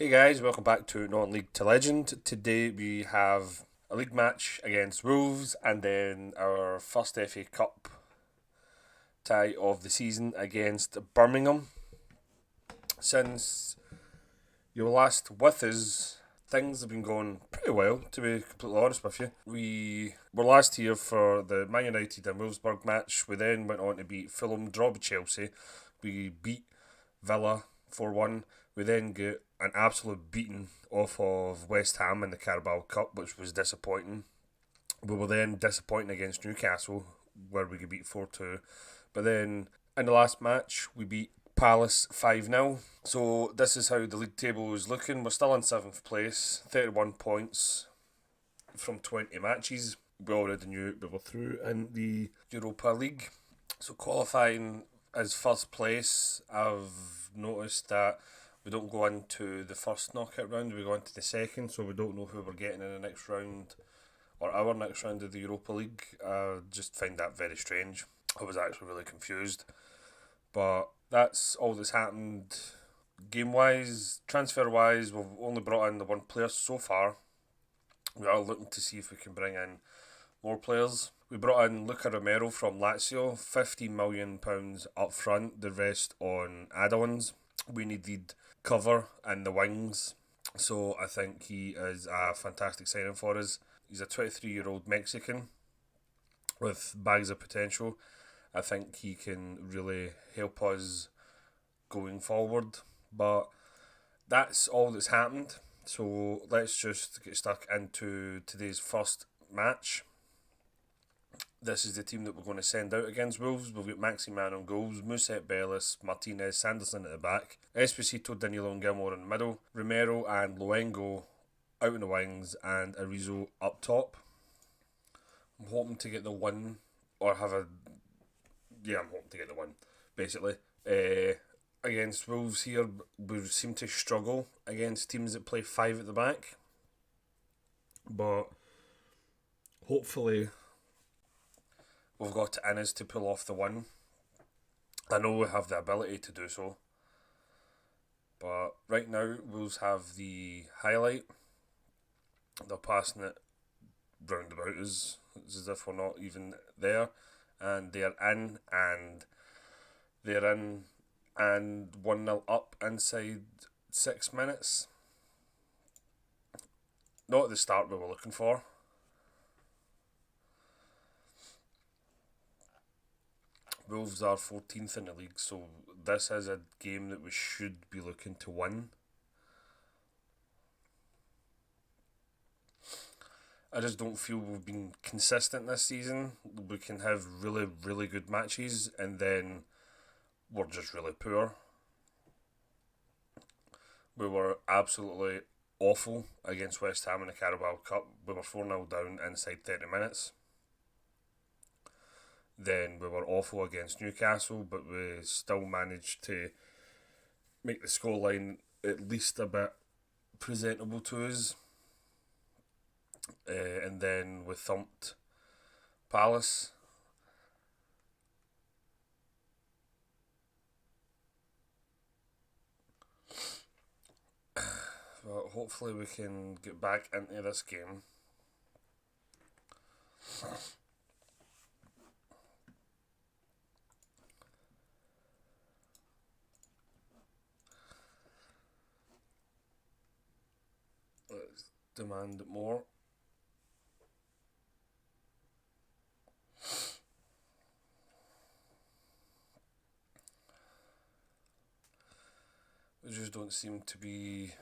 Hey guys, welcome back to Non-League to Legend. Today we have a league match against Wolves and then our first FA Cup tie of the season against Birmingham. Since you were last with us, things have been going pretty well, to be completely honest with you. We were last here for the Man United and Middlesbrough match. We then went on to beat Fulham, draw with Chelsea. We beat Villa 4-1. We then get an absolute beating off of West Ham in the Carabao Cup, which was disappointing. We were then disappointing against Newcastle, where we could beat 4-2. But then in the last match, we beat Palace 5-0. So this is how the league table is looking. We're still in 7th place, 31 points from 20 matches. We already knew we were through in the Europa League. So qualifying as first place, I've noticed that we don't go into the first knockout round, we go into the second, so we don't know who we're getting in the next round or our next round of the Europa League. I just find that very strange. I was actually really confused. But that's all that's happened game wise. Transfer wise, we've only brought in the one player so far. We are looking to see if we can bring in more players. We brought in Luca Romero from Lazio, £50 million up front, the rest on add-ons. We needed cover in the wings, so I think he is a fantastic signing for us. He's a 23-year-old Mexican with bags of potential. I think he can really help us going forward. But that's all that's happened. So let's just get stuck into today's first match. This is the team that we're going to send out against Wolves. We've got Maximan on goals, Musette Bellis, Martinez, Sanderson at the back, Esposito, Danilo and Gilmore in the middle, Romero and Luengo out in the wings, and Arizo up top. I'm hoping to get the win, or have a... Yeah, I'm hoping to get the win, basically. Against Wolves here, we seem to struggle against teams that play 5 at the back. But hopefully we've got it in us to pull off the win. I know we have the ability to do so. But right now, Wolves have the highlight. They're passing it round about us. It's as if we're not even there. And they're in, and 1-0 up inside 6 minutes. Not at the start we were looking for. Wolves are 14th in the league, so this is a game that we should be looking to win. I just don't feel we've been consistent this season. We can have really, really good matches and then we're just really poor. We were absolutely awful against West Ham in the Carabao Cup. We were 4-0 down inside 30 minutes. Then we were awful against Newcastle, but we still managed to make the scoreline at least a bit presentable to us. And then we thumped Palace. But hopefully we can get back into this game. Let's demand more. We just don't seem to be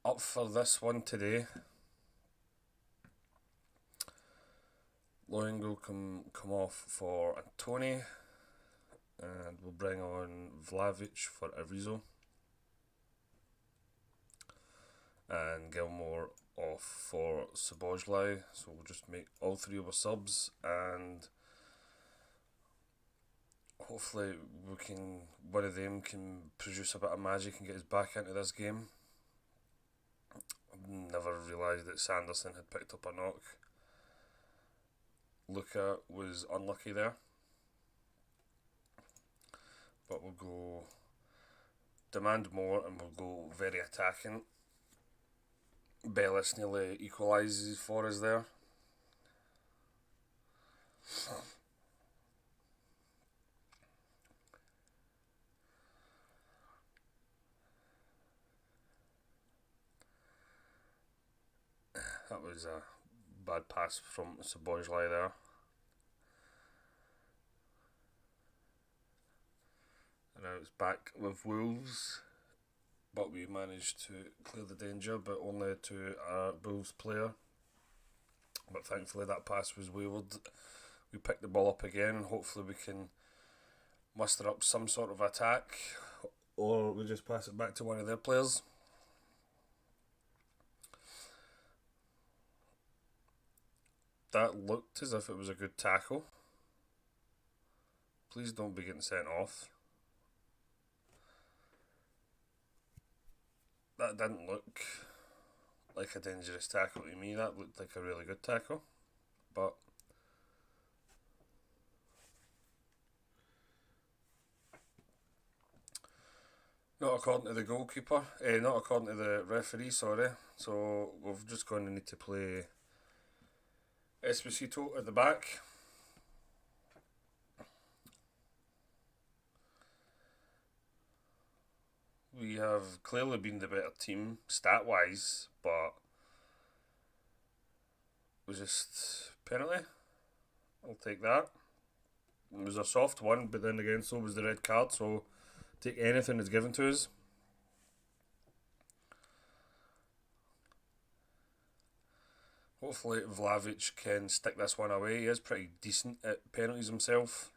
up for this one today. Luengo come off for Antony, and we'll bring on Vlahovic for Arizo, and Gilmore off for Sabojlai. So we'll just make all 3 of our subs, and hopefully one of them can produce a bit of magic and get us back into this game. I've never realised that Sanderson had picked up a knock. Luca was unlucky there. But we'll go demand more and we'll go very attacking. Bellis nearly equalises for us there. That was a bad pass from Szoboszlai there. And now it's back with Wolves, but we managed to clear the danger, but only to a Wolves player. But thankfully that pass was wayward. We picked the ball up again and hopefully we can muster up some sort of attack, or we just pass it back to one of their players. That looked as if it was a good tackle. Please don't be getting sent off. That didn't look like a dangerous tackle to me. That looked like a really good tackle. But not according to the goalkeeper. Not according to the referee, sorry. So we're just going to need to play Esposito at the back. We have clearly been the better team stat-wise, but it was just penalty. I'll take that. It was a soft one, but then again, so was the red card, so take anything that's given to us. Hopefully Vlahovic can stick this one away. He is pretty decent at penalties himself.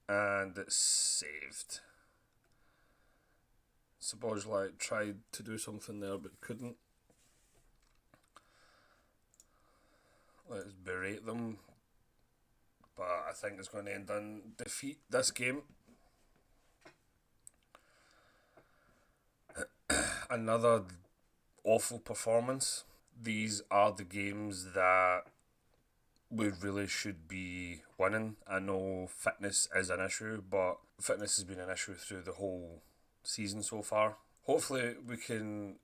And it's saved. Szoboszlai tried to do something there but couldn't. Let's berate them. But I think it's going to end in defeat this game. Another awful performance. These are the games that we really should be winning. I know fitness is an issue, but fitness has been an issue through the whole season so far. Hopefully we can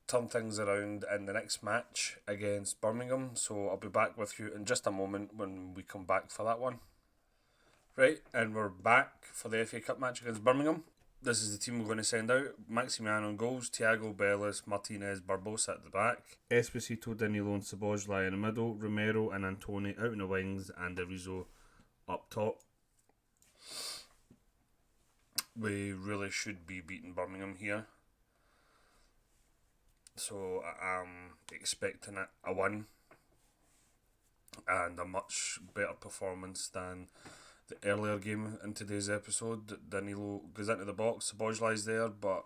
turn things around in the next match against Birmingham, so I'll be back with you in just a moment when we come back for that one. Right, and we're back for the FA Cup match against Birmingham. This is the team we're going to send out. Maximiano in goals, Thiago, Bellis, Martinez, Barbosa at the back, Esposito, Danilo and Szoboszlai in the middle, Romero and Antony out in the wings, and Arizo up top. We really should be beating Birmingham here. So I'm expecting a win and a much better performance than the earlier game in today's episode. Danilo goes into the box, Szoboszlai's there, but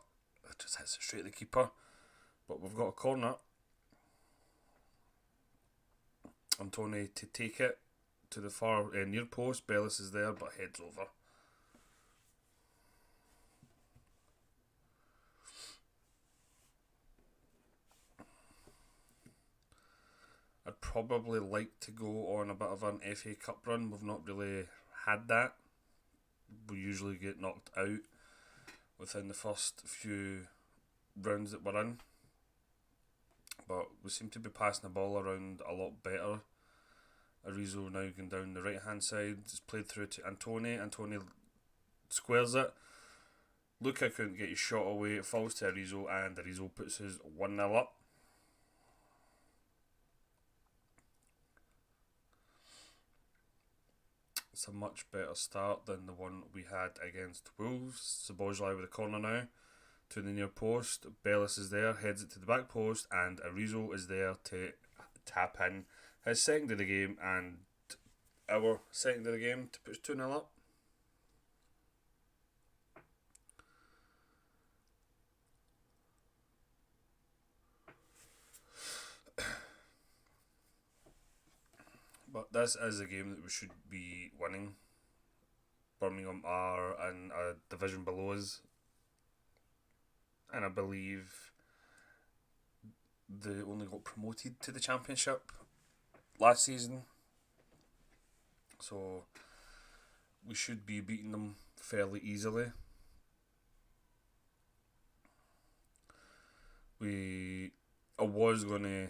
it just hits it straight at the keeper. But we've got a corner. Antony to take it to the far near post. Bellis is there, but heads over. I'd probably like to go on a bit of an FA Cup run. We've not really had that. We usually get knocked out within the first few rounds that we're in. But we seem to be passing the ball around a lot better. Arizo now going down the right hand side. It's played through to Antony. Antony squares it. Luca couldn't get his shot away. It falls to Arizo and Arizo puts his 1-0 up. It's a much better start than the one we had against Wolves. Szoboszlai with the corner now to the near post. Bellis is there, heads it to the back post, and Arizo is there to tap in his second of the game and our second of the game to push 2-0 up. But this is a game that we should be winning. Birmingham are in a division below us, and I believe they only got promoted to the Championship last season. So we should be beating them fairly easily. I was going to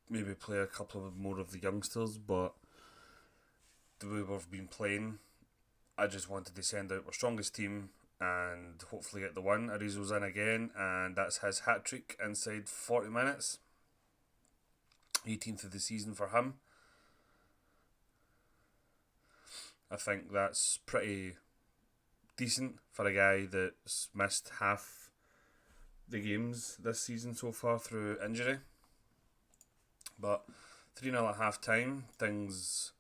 maybe play a couple of more of the youngsters, but the way we've been playing, I just wanted to send out our strongest team and hopefully get the win. Arizo's in again, and that's his hat trick inside 40 minutes. 18th of the season for him. I think that's pretty decent for a guy that's missed half the games this season so far through injury. But 3-0 at half time, things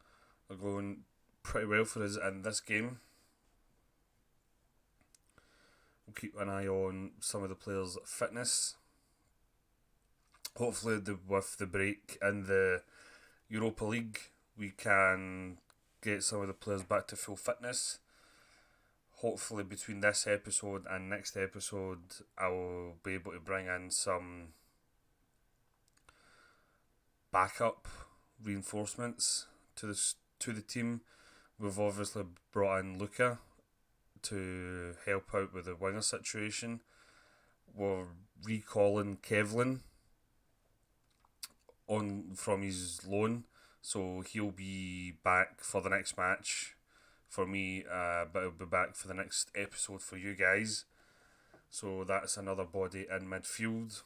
are going pretty well for us in this game. We'll keep an eye on some of the players' fitness. Hopefully with the break in the Europa League, we can get some of the players back to full fitness. Hopefully between this episode and next episode, I will be able to bring in some backup reinforcements to the team. We've obviously brought in Luca to help out with the winger situation. We're recalling Kevlin on from his loan, so he'll be back for the next match for me, but he'll be back for the next episode for you guys. So that's another body in midfield.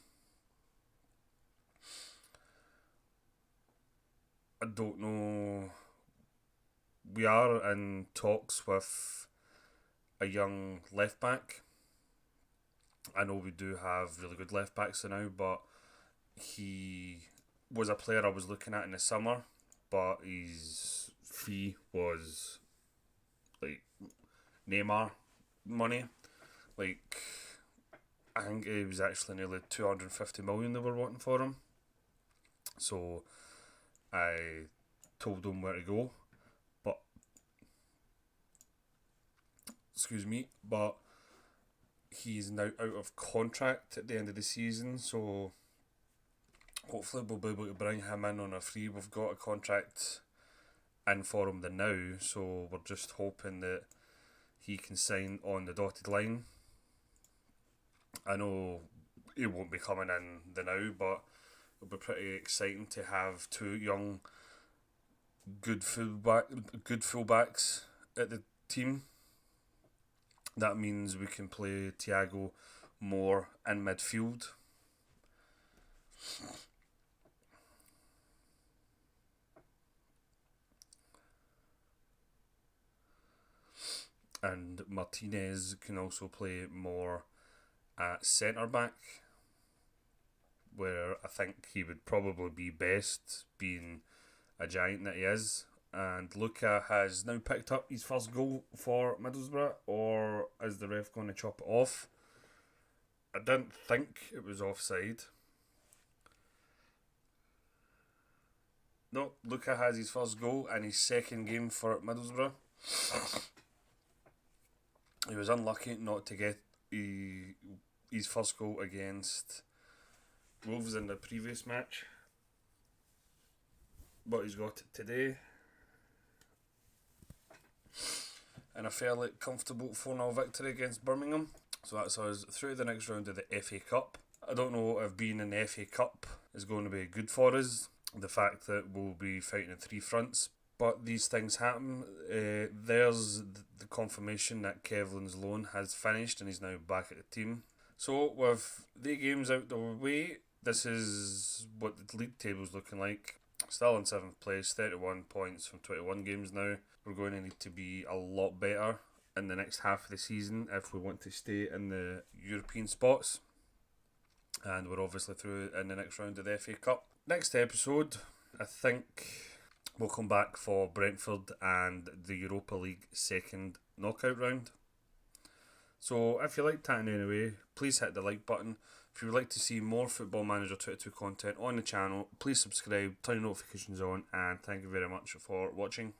I don't know. We are in talks with a young left back. I know we do have really good left backs now, but he was a player I was looking at in the summer, but his fee was like Neymar money. Like, I think it was actually nearly 250 million they were wanting for him. So I told him where to go, but he's now out of contract at the end of the season, so hopefully we'll be able to bring him in on a free. We've got a contract in for him now, so we're just hoping that he can sign on the dotted line. I know he won't be coming in the now, but it'll be pretty exciting to have two young good fullbacks at the team. That means we can play Thiago more in midfield. And Martinez can also play more at centre back, where I think he would probably be best, being a giant that he is. And Luca has now picked up his first goal for Middlesbrough, or is the ref going to chop it off? I didn't think it was offside. No, Luca has his first goal in his second game for Middlesbrough. He was unlucky not to get his first goal against Wolves in the previous match, but he's got it today in a fairly comfortable 4-0 victory against Birmingham. So that's us through to the next round of the FA Cup. I don't know if being in the FA Cup is going to be good for us, the fact that we'll be fighting in three fronts, but these things happen. There's the confirmation that Kevlin's loan has finished and he's now back at the team. So with the games out the way, this is what the league table's looking like. Still in 7th place, 31 points from 21 games now. We're going to need to be a lot better in the next half of the season if we want to stay in the European spots. And we're obviously through in the next round of the FA Cup. Next episode, I think we'll come back for Brentford and the Europa League second knockout round. So if you liked that in any way, please hit the like button. If you would like to see more Football Manager 22 content on the channel, please subscribe, turn your notifications on, and thank you very much for watching.